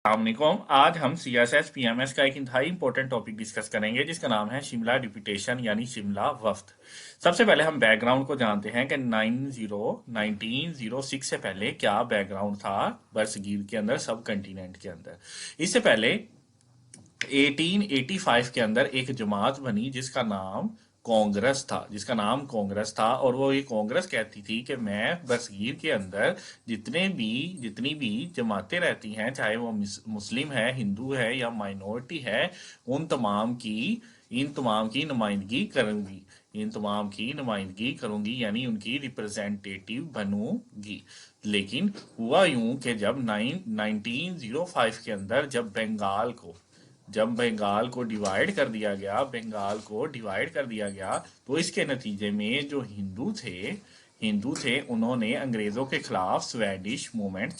अस्सलाम वालेकुम। आज हम CSS PMS का एक इंतहाई इंपॉर्टेंट टॉपिक डिस्कस करेंगे जिसका नाम है शिमला डिप्यूटेशन यानी शिमला वफ्द। सबसे पहले हम बैकग्राउंड को जानते हैं कि 1906 से पहले क्या बैकग्राउंड था बरसगीर के अंदर, सब कंटिनेंट के अंदर। इससे पहले 1885 के अंदर एक जमात बनी जिसका नाम कांग्रेस था और वो ये कांग्रेस कहती थी कि मैं बरसगीर के अंदर जितनी भी जमातें रहती हैं, चाहे वो मुस्लिम है, हिंदू है या माइनॉरिटी है, उन तमाम की इन तमाम की नुमाइंदगी करूंगी यानी उनकी रिप्रेजेंटेटिव बनूंगी। लेकिन हुआ यूं कि जब 1905 के अंदर जब बंगाल को डिवाइड कर दिया गया, तो इसके नतीजे में जो हिंदू थे उन्होंने अंग्रेजों के खिलाफ स्वेडिश मूवमेंट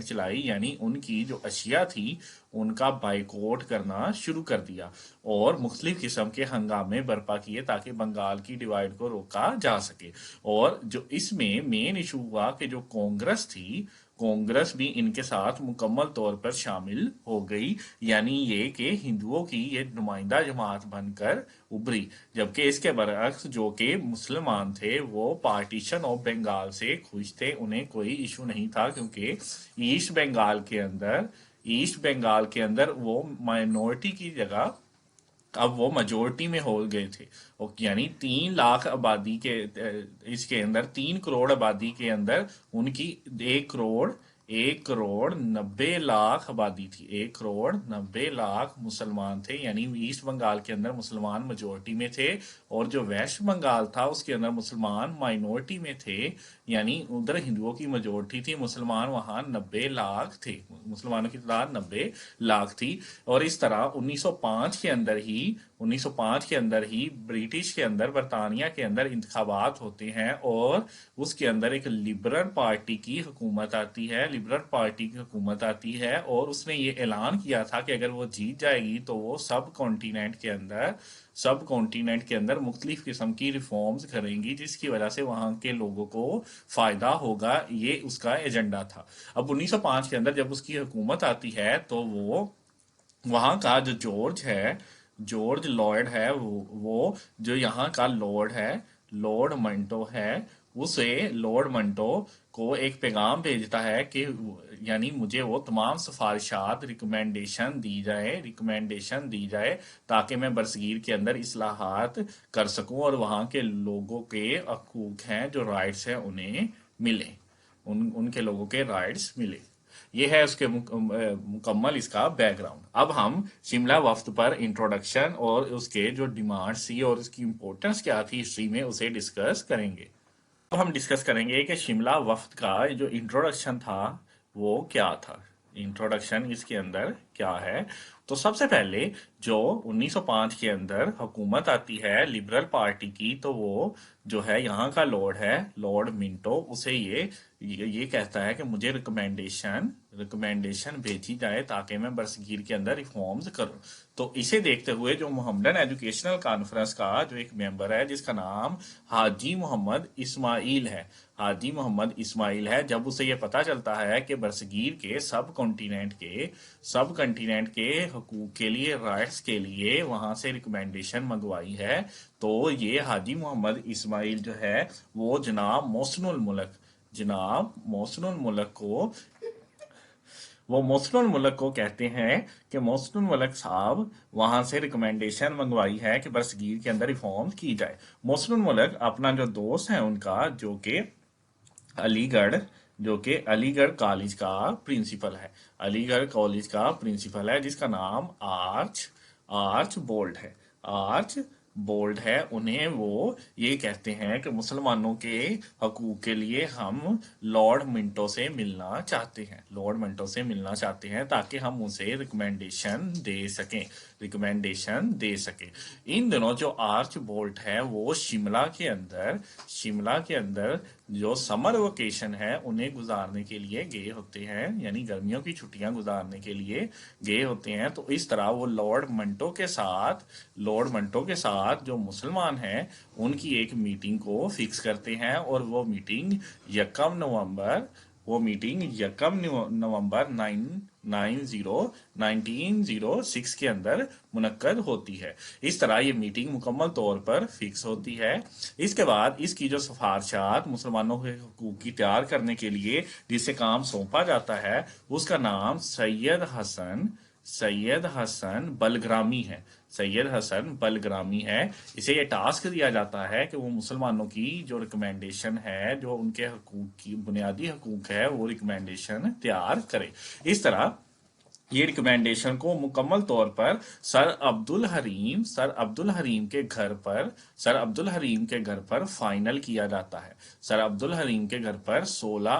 चलाई यानी उनकी जो अशिया थी उनका बाइकआउट करना शुरू कर दिया और मुख्तलिफ किस्म के हंगामे बर्पा किए ताकि बंगाल की डिवाइड को रोका जा सके। और जो इसमें मेन इशू हुआ कि जो कांग्रेस भी इनके साथ मुकम्मल तौर पर शामिल हो गई, यानी ये कि हिंदुओं की ये नुमाइंदा जमात बनकर उभरी। जबकि इसके बरअक्स जो कि मुसलमान थे वो पार्टीशन ऑफ बंगाल से खुश थे, उन्हें कोई इशू नहीं था, क्योंकि ईस्ट बंगाल के अंदर ईस्ट बंगाल के अंदर वो माइनॉरिटी की जगह अब वो मेजोरिटी में हो गए थे। और यानी 3 लाख आबादी के इसके अंदर 3 करोड़ आबादी के अंदर उनकी 1 करोड़ 90 लाख आबादी थी। 1 करोड़ 90 लाख मुसलमान थे, यानी ईस्ट बंगाल के अंदर मुसलमान मेजोरिटी में थे और जो वेस्ट बंगाल था उसके अंदर मुसलमान माइनॉरिटी में थे, यानी उधर हिंदुओं की मेजोरिटी थी, मुसलमान वहां 90 लाख थे, मुसलमानों की तादाद 90 लाख थी। और इस तरह 1905 के अंदर ही ब्रिटिश के अंदर बरतानिया के अंदर इंतखाबात होते हैं और उसके अंदर एक लिबरल पार्टी की हुकूमत आती है और उसने ये ऐलान किया था कि अगर वो जीत जाएगी तो वो सब कॉन्टिनेंट के अंदर मुख्तलिफ किस्म की रिफॉर्म्स करेंगी जिसकी वजह से वहां के लोगों को फायदा होगा। ये उसका एजेंडा था। अब 1905 के अंदर जब उसकी हुकूमत आती है तो वो वहां का जो जॉर्ज लॉर्ड है, वो जो यहाँ का लॉर्ड है, लॉर्ड मंटो है, उसे लॉर्ड मंटो को एक पैगाम भेजता है कि यानी मुझे वो तमाम सिफारिशात रिकमेंडेशन दी जाए ताकि मैं बरसगीर के अंदर इस्लाहात कर सकूं और वहाँ के लोगों के हकूक हैं, जो राइट्स हैं, उन्हें मिले, उनके लोगों के राइट्स मिले। ये है उसके मुकम्मल इसका बैकग्राउंड। अब हम शिमला वफ्द पर इंट्रोडक्शन और उसके जो डिमांड्स थी और उसकी इंपॉर्टेंस क्या थी हिस्ट्री में, उसे डिस्कस करेंगे। अब हम डिस्कस करेंगे कि शिमला वफ्द का जो इंट्रोडक्शन था वो क्या था। इंट्रोडक्शन इसके अंदर क्या है? तो सबसे पहले जो 1905 के अंदर हुकूमत आती है लिबरल पार्टी की, तो वो जो है यहाँ का लॉर्ड है, लॉर्ड मिंटो, उसे ये कहता है कि मुझे रिकमेंडेशन भेजी जाए ताकि मैं बरसगीर के अंदर रिफॉर्म्स करूं। तो इसे देखते हुए जो मोहम्मदन एजुकेशनल कॉन्फ्रेंस का जो एक मेंबर है जिसका नाम हाजी मोहम्मद इस्माइल है, जब उसे ये पता चलता है कि बरसगीर के सब कंटिनेंट के हकूक के लिए, राइट्स के लिए वहां से रिकमेंडेशन मंगवाई है, तो ये हाजी मोहम्मद इस्माइल जो है वो जनाब मोहसिनुल मुल्क को कहते हैं कि मोहसिनुल मुल्क साहब वहां से रिकमेंडेशन मंगवाई है कि बरसगीर के अंदर रिफॉर्म की जाए। मोहसिनुल मुल्क अपना जो दोस्त है उनका अलीगढ़ जो कि अलीगढ़ कॉलेज का प्रिंसिपल है जिसका नाम आर्च बोल्ड है, उन्हें वो ये कहते हैं कि मुसलमानों के हकूक के लिए हम लॉर्ड मिंटो से मिलना चाहते हैं ताकि हम उसे रिकमेंडेशन दे सकें। इन दिनों जो आर्च बोल्ट है वो शिमला के अंदर जो समर वेकेशन है उन्हें गुजारने के लिए गए होते हैं, यानी गर्मियों की छुट्टियां गुजारने के लिए गए होते हैं। तो इस तरह वो लॉर्ड मंटो के साथ जो मुसलमान हैं उनकी एक मीटिंग को फिक्स करते हैं और वो मीटिंग 1 नवंबर वो मीटिंग 1 नवंबर 1906 के अंदर मुनक्कद होती है। इस तरह ये मीटिंग मुकम्मल तौर पर फिक्स होती है। इसके बाद इसकी जो सिफारशात मुसलमानों के हकूक की तैयार करने के लिए जिसे काम सौंपा जाता है, उसका नाम सैयद हसन बलग्रामी है। सैयद हसन बलग्रामी है। इसे ये टास्क दिया जाता है कि वो मुसलमानों की जो रिकमेंडेशन है, जो उनके हकूक की बुनियादी हकूक है, वो रिकमेंडेशन तैयार करे। इस तरह ये रिकमेंडेशन को मुकम्मल तौर पर सर अब्दुल हरीम के घर पर फाइनल किया जाता है। सर अब्दुल हरीम के घर पर 16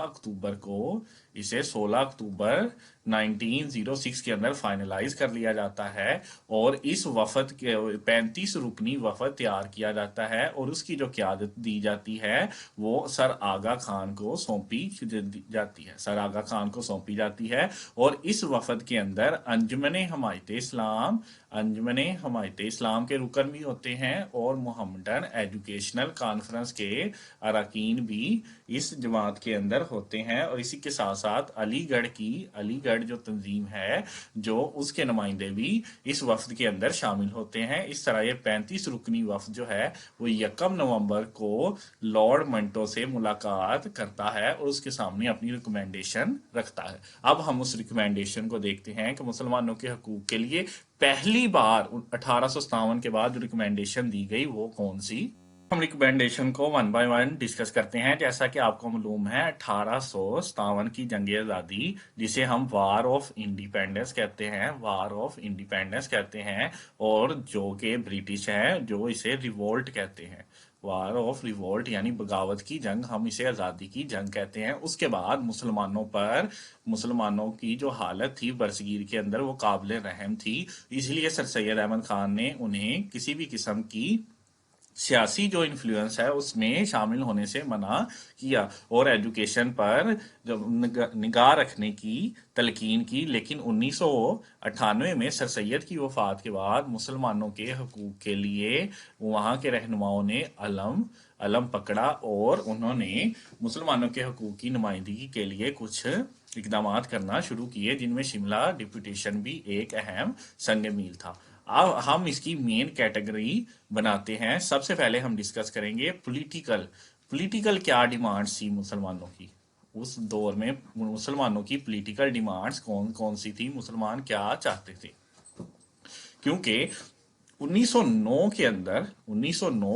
अक्टूबर 1906 के अंदर फाइनलाइज कर लिया जाता है और इस वफद के 35 रुकनी वफद तैयार किया जाता है और उसकी जो क़यादत दी जाती है वो सर आगा खान को सौंपी जाती है और इस वफद के अंदर अंजुमन हमायत इस्लाम के रुकन भी होते हैं और मोहम्मदन एजुकेशनल कॉन्फ्रेंस के अरकान भी इस जमात के अंदर होते हैं। और इसी के साथ साथ अलीगढ़ जो तंजीम है, जो उसके नुमाइंदे भी इस वफद के अंदर शामिल होते हैं। इस तरह ये 35 रुकनी वफद जो है वो 1 नवंबर को लॉर्ड मंटो से मुलाकात करता है और उसके सामने अपनी रिकमेंडेशन रखता है। अब हम उस रिकमेंडेशन को देखते हैं कि मुसलमानों के हकूक के लिए पहली बार 1857 के बाद जो रिकमेंडेशन दी गई वो कौन सी। हम रिकमेंडेशन को वन बाय वन डिस्कस करते हैं। जैसा कि आपको मालूम है, 1857 की जंग आज़ादी, जिसे हम वार ऑफ इंडिपेंडेंस कहते हैं और जो कि ब्रिटिश हैं जो इसे रिवोल्ट कहते हैं, वार ऑफ रिवोल्ट यानी बगावत की जंग, हम इसे आज़ादी की जंग कहते हैं। उसके बाद मुसलमानों की जो हालत थी बरसगीर के अंदर वो काबिल रहम थी। इसलिए सर सैयद अहमद खान ने उन्हें किसी भी किस्म की सियासी जो इन्फ्लुएंस है उसमें शामिल होने से मना किया और एजुकेशन पर जब निगाह रखने की तलकीन की। लेकिन 1998 में सर सैयद की वफात के बाद मुसलमानों के हकूक के लिए वहाँ के रहनुमाओं ने अलम पकड़ा और उन्होंने मुसलमानों के हकूक की नुमाइंदगी के लिए कुछ इकदाम करना शुरू किए, जिनमें शिमला डिप्यूटेशन भी एक अहम संग मील था। अब हम इसकी मेन कैटेगरी बनाते हैं। सबसे पहले हम डिस्कस करेंगे पॉलिटिकल क्या डिमांड्स थी मुसलमानों की। उस दौर में मुसलमानों की पॉलिटिकल डिमांड्स कौन कौन सी थी, मुसलमान क्या चाहते थे। क्योंकि 1909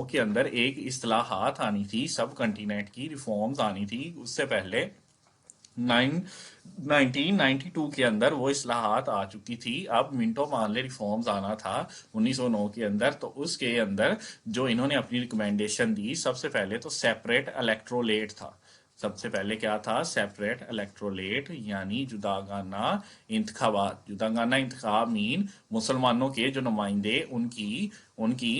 के अंदर एक इस्तिलाहात आनी थी, सब कंटिनेंट की रिफॉर्म्स आनी थी। उससे पहले 1992 के अंदर वो इस्लाहात आ चुकी थी। अब मिंटो मार्ले रिफॉर्म्स आना था 1909 के अंदर। तो उसके अंदर जो इन्होंने अपनी रिकमेंडेशन दी, सबसे पहले तो सेपरेट इलेक्ट्रोलेट था। सबसे पहले क्या था? सेपरेट इलेक्ट्रोलेट यानी जुदागाना इंतखाब मीन मुसलमानों के जो नुमाइंदे उनकी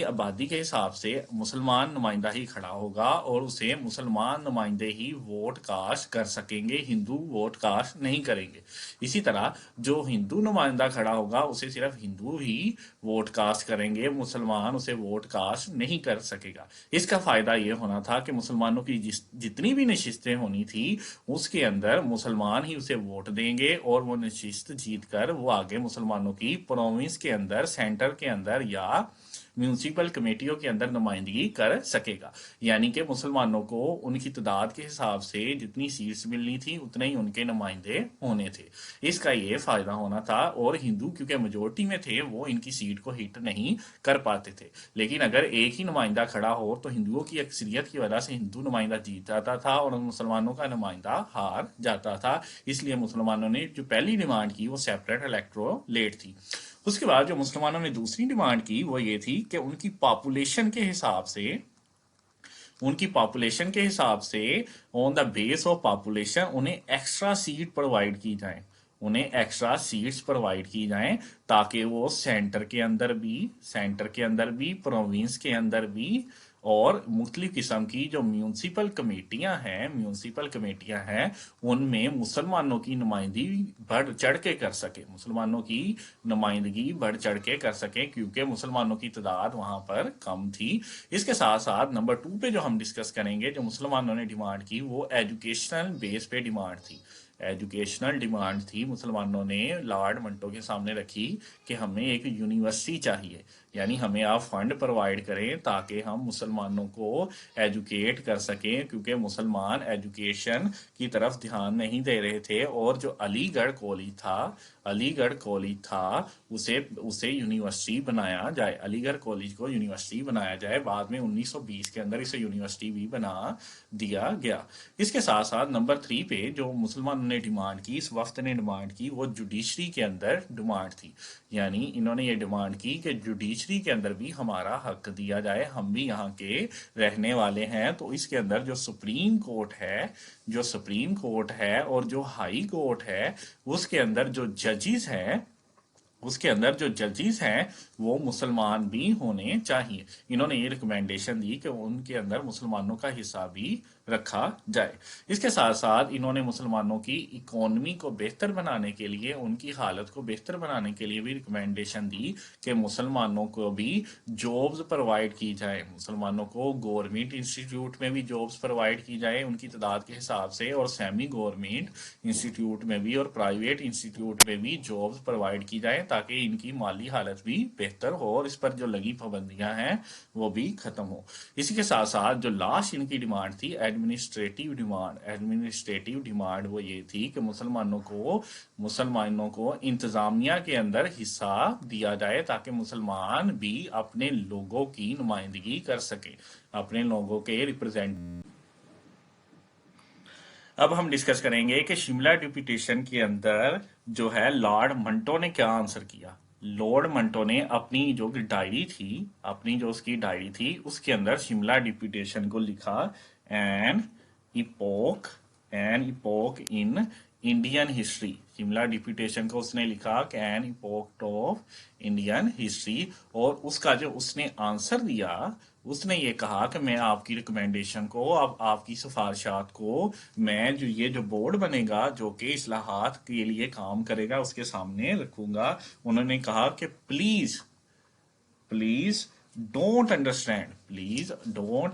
आबादी के हिसाब से मुसलमान नुमाइंदा ही खड़ा होगा और उसे मुसलमान नुमाइंदे ही वोट कास्ट कर सकेंगे, हिंदू वोट कास्ट नहीं करेंगे। इसी तरह जो हिंदू नुमाइंदा खड़ा होगा उसे सिर्फ हिंदू ही वोट कास्ट करेंगे, मुसलमान उसे वोट कास्ट नहीं कर सकेगा। इसका फायदा ये होना था कि मुसलमानों की जितनी भी नशिस्तें होनी थी उसके अंदर मुसलमान ही उसे वोट देंगे और वो नशिस्त जीत कर वो आगे मुसलमानों की प्रोविंस के अंदर, सेंटर के अंदर या म्यूनिसिपल कमेटियों के अंदर नुमाइंदगी कर सकेगा। यानी कि मुसलमानों को उनकी तादाद के हिसाब से जितनी सीट्स मिलनी थी उतने ही उनके नुमाइंदे होने थे। इसका ये फायदा होना था। और हिंदू क्योंकि मेजोरिटी में थे वो इनकी सीट को हिट नहीं कर पाते थे। लेकिन अगर एक ही नुमाइंदा खड़ा हो तो हिंदुओं की अक्सरियत की वजह से हिंदू नुमाइंदा जीत जाता था और मुसलमानों का नुमाइंदा हार जाता था। इसलिए मुसलमानों ने जो पहली डिमांड की वो सेपरेट इलेक्ट्रोलेट थी। उसके बाद जो मुसलमानों ने दूसरी डिमांड की वो ये थी कि उनकी पॉपुलेशन के हिसाब से on the base of population उन्हें एक्स्ट्रा सीट प्रोवाइड की जाएं ताकि वो सेंटर के अंदर भी, प्रोविंस के अंदर भी और मुख्तलिफ किस्म की जो म्यूनसिपल कमेटियां हैं उनमें मुसलमानों की नुमाइंदगी बढ़ चढ़ के कर सके, मुसलमानों की नुमाइंदगी बढ़ चढ़ के कर सके, क्योंकि मुसलमानों की तादाद वहां पर कम थी। इसके साथ साथ नंबर 2 पे जो हम डिस्कस करेंगे, जो मुसलमानों ने डिमांड की, वो एजुकेशनल बेस पे डिमांड थी। एजुकेशनल डिमांड थी, मुसलमानों ने लॉर्ड मंटो के सामने रखी कि हमें एक यूनिवर्सिटी चाहिए, यानी हमें आप फंड प्रोवाइड करें ताकि हम मुसलमानों को एजुकेट कर सकें, क्योंकि मुसलमान एजुकेशन की तरफ ध्यान नहीं दे रहे थे। और जो अलीगढ़ कॉलेज था उसे उसे यूनिवर्सिटी बनाया जाए, अलीगढ़ कॉलेज को यूनिवर्सिटी बनाया जाए। बाद में 1920 के अंदर इसे यूनिवर्सिटी भी बना दिया गया। इसके साथ साथ नंबर 3 पे जो मुसलमानों ने डिमांड की, इस वक्त ने डिमांड की, वो जुडिशरी के अंदर डिमांड थी। यानी इन्होंने ये डिमांड की कि जुडिशरी के अंदर भी हमारा हक दिया जाए, हम भी यहाँ के रहने वाले हैं। तो इसके अंदर जो सुप्रीम कोर्ट है और जो हाई कोर्ट है, उसके अंदर जो जजेस हैं वो मुसलमान भी होने चाहिए। इन्होंने ये रिकमेंडेशन दी कि उनके अंदर मुसलमानों का हिस्सा भी रखा जाए। इसके साथ साथ इन्होंने मुसलमानों की इकोनॉमी को बेहतर बनाने के लिए, उनकी हालत को बेहतर बनाने के लिए भी रिकमेंडेशन दी कि मुसलमानों को भी जॉब्स प्रोवाइड की जाए, मुसलमानों को गवर्नमेंट इंस्टीट्यूट में भी जॉब्स प्रोवाइड की जाए उनकी तादाद के हिसाब से, और सेमी गवर्नमेंट इंस्टीट्यूट में भी और प्राइवेट इंस्टीट्यूट में भी जॉब्स प्रोवाइड की जाए, ताकि इनकी माली हालत भी बेहतर हो और इस पर जो लगी पाबंदियां हैं वो भी खत्म हो। इसी के साथ साथ जो लास्ट इनकी डिमांड थी, एडमिनिस्ट्रेटिव डिमांड वो ये थी कि मुसलमानों को इंतजामिया के अंदर हिस्सा दिया जाए, ताकि मुसलमान भी अपने लोगों की नुमाइंदगी कर सके, अपने लोगों के रिप्रेजेंट। अब हम डिस्कस करेंगे कि शिमला डिप्यूटेशन के अंदर जो है लॉर्ड मंटो ने क्या आंसर किया। लॉर्ड मंटो ने अपनी जो उसकी डायरी थी उसके अंदर शिमला डिप्यूटेशन को लिखा, an epoch in Indian history. Shimla deputation को उसने लिखा कि an epoch of Indian history. और उसका जो उसने आंसर दिया, उसने ये कहा कि मैं आपकी रिकमेंडेशन को, अब आपकी सिफारिशात को मैं जो बोर्ड बनेगा जो कि इस्लाहात के लिए काम करेगा उसके सामने रखूंगा। उन्होंने कहा कि प्लीज डोंट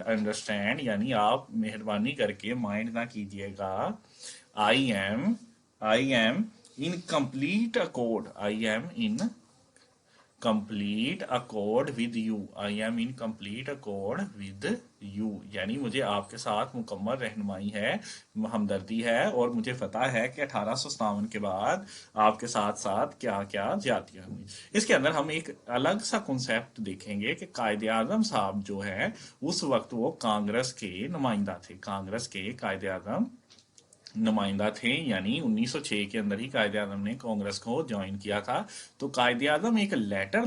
अंडरस्टैंड, यानी आप मेहरबानी करके माइंड ना कीजिएगा। I am in complete accord with you, यानी मुझे आपके साथ मुकम्मल रहनुमाई है, हमदर्दी है, और मुझे पता है कि 1857 के बाद आपके साथ साथ क्या क्या ज्यादतियां हुई। इसके अंदर हम एक अलग सा कॉन्सेप्ट देखेंगे कि कायदे आजम साहब जो है उस वक्त वो कांग्रेस के कायदे आजम नुमाइंदा थे, यानी 1906 के अंदर ही कायदे आजम ने कांग्रेस को ज्वाइन किया था। तो कायदे आजम एक लेटर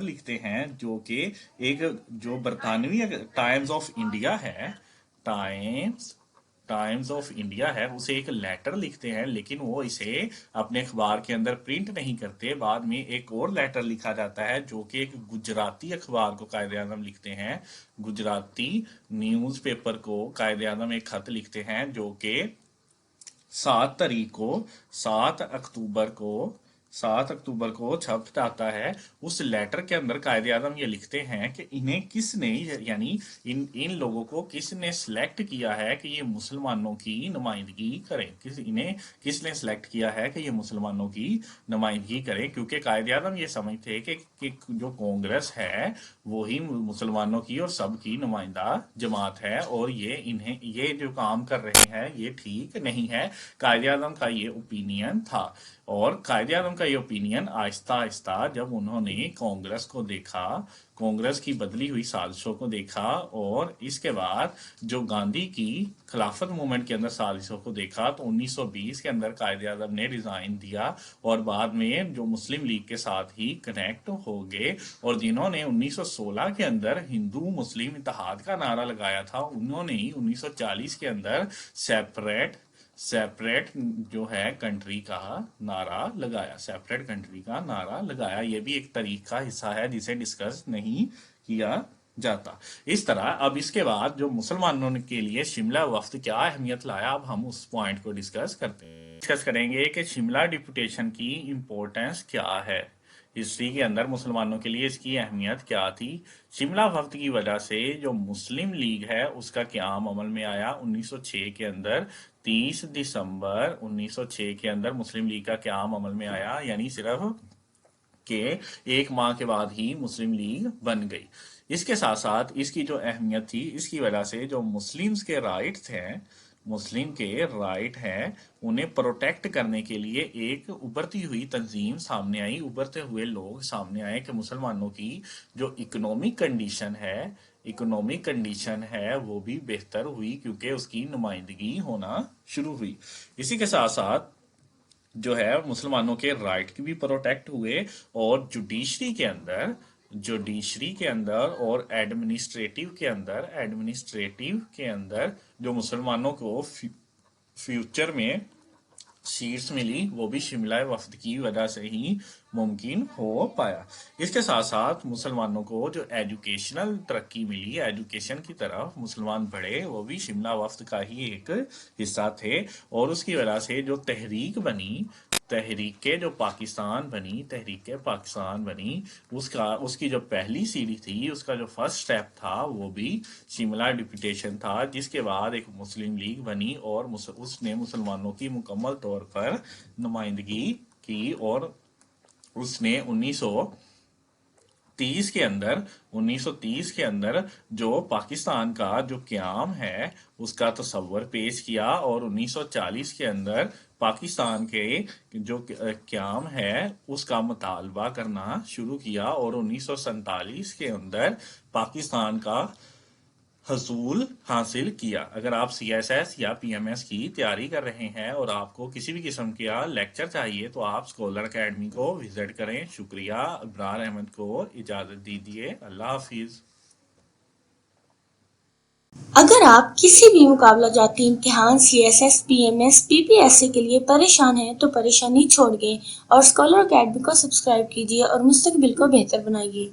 लिखते हैं जो कि एक जो बरतानवी टाइम्स ऑफ इंडिया है उसे एक लेटर लिखते हैं, लेकिन वो इसे अपने अखबार के अंदर प्रिंट नहीं करते। बाद में एक और लेटर लिखा जाता है जो कि एक गुजराती अखबार को कायदे आजम लिखते हैं, गुजराती न्यूज़पेपर को कायदे आजम एक खत लिखते हैं जो कि 7 अक्टूबर को छप जाता है। उस लेटर के अंदर कायदे आजम ये लिखते हैं कि इन्हें किसने, यानी इन लोगों को किसने सिलेक्ट किया है कि ये मुसलमानों की नुमाइंदगी करें, इन्हें किसने सिलेक्ट किया है कि ये मुसलमानों की नुमाइंदगी करें, क्योंकि कायदे आजम ये समझते कि जो कांग्रेस है वही मुसलमानों की और सबकी नुमाइंदा जमात है, और ये जो काम कर रहे हैं ये ठीक नहीं है। कायदे आजम का ये ओपिनियन था, और कायदे आजम का ये ओपिनियन आहिस्ता आहिस्ता जब उन्होंने कांग्रेस की बदली हुई साजिशों को देखा, और इसके बाद जो गांधी की खिलाफत मूवमेंट के अंदर साजिशों को देखा, तो 1920 के अंदर कायदे आजम ने रिजाइन दिया और बाद में जो मुस्लिम लीग के साथ ही कनेक्ट हो गए, और जिन्होंने 1916 के अंदर हिंदू मुस्लिम इत्तेहाद का नारा लगाया था, उन्होंने ही 1940 के अंदर सेपरेट जो है कंट्री का नारा लगाया, सेपरेट कंट्री का नारा लगाया। ये भी एक तारीख का हिस्सा है जिसे डिस्कस नहीं किया जाता। इस तरह अब इसके बाद जो मुसलमानों के लिए शिमला वफ्द क्या अहमियत लाया, अब हम उस पॉइंट को डिस्कस करते हैं। डिस्कस करेंगे कि शिमला डिपुटेशन की इम्पोर्टेंस क्या है, हिस्ट्री के अंदर मुसलमानों के लिए इसकी अहमियत क्या थी। शिमला वफ्द की वजह से जो मुस्लिम लीग है उसका क़याम अमल में आया 1906 के अंदर। 30 दिसंबर 1906 के अंदर मुस्लिम लीग का क़याम अमल में आया, यानी सिर्फ के एक माह के बाद ही मुस्लिम लीग बन गई। इसके साथ साथ इसकी जो अहमियत थी, इसकी वजह से जो मुस्लिम्स के राइट्स हैं, मुस्लिम के राइट हैं, उन्हें प्रोटेक्ट करने के लिए एक उभरती हुई तंजीम सामने आई, उभरते हुए लोग सामने आए कि मुसलमानों की जो इकोनॉमिक कंडीशन है वो भी बेहतर हुई, क्योंकि उसकी नुमाइंदगी होना शुरू हुई। इसी के साथ साथ जो है मुसलमानों के राइट की भी प्रोटेक्ट हुए, और जुडिशरी के अंदर और एडमिनिस्ट्रेटिव के अंदर जो मुसलमानों को फ्यूचर में सीट्स मिली, वो भी शिमला वफ्द की वजह से ही मुमकिन हो पाया। इसके साथ साथ मुसलमानों को जो एजुकेशनल तरक्की मिली, एजुकेशन की तरफ मुसलमान बढ़े, वो भी शिमला वफ्द का ही एक हिस्सा थे। और उसकी वजह से जो तहरीक पाकिस्तान बनी, उसकी जो पहली सीढ़ी थी, उसका जो फर्स्ट स्टेप था, वो भी शिमला डिपुटेशन था, जिसके बाद एक मुस्लिम लीग बनी और उसने मुसलमानों की मुकम्मल तौर पर नुमाइंदगी की। और उसने 1930 के अंदर जो पाकिस्तान का जो क़याम है उसका तस्वर पेश किया, और 1940 के अंदर पाकिस्तान के जो क़याम है उसका मुतालबा करना शुरू किया, और 1947 के अंदर पाकिस्तान का हसूल हासिल किया। अगर आप CSS या PMS की तैयारी कर रहे हैं और आपको किसी भी किस्म का लेक्चर चाहिए तो आप स्कॉलर अकेडमी को विजिट करें। शुक्रिया। इब्रार अहमद को इजाज़त दीजिए। अल्लाह हाफिज़। अगर आप किसी भी मुकाबला जाती इम्तिहान CSS, PMS, PPSC के लिए परेशान हैं तो परेशानी छोड़िए और स्कॉलर अकेडमी को सब्सक्राइब कीजिए और मुस्तकबिल को बेहतर बनाइए।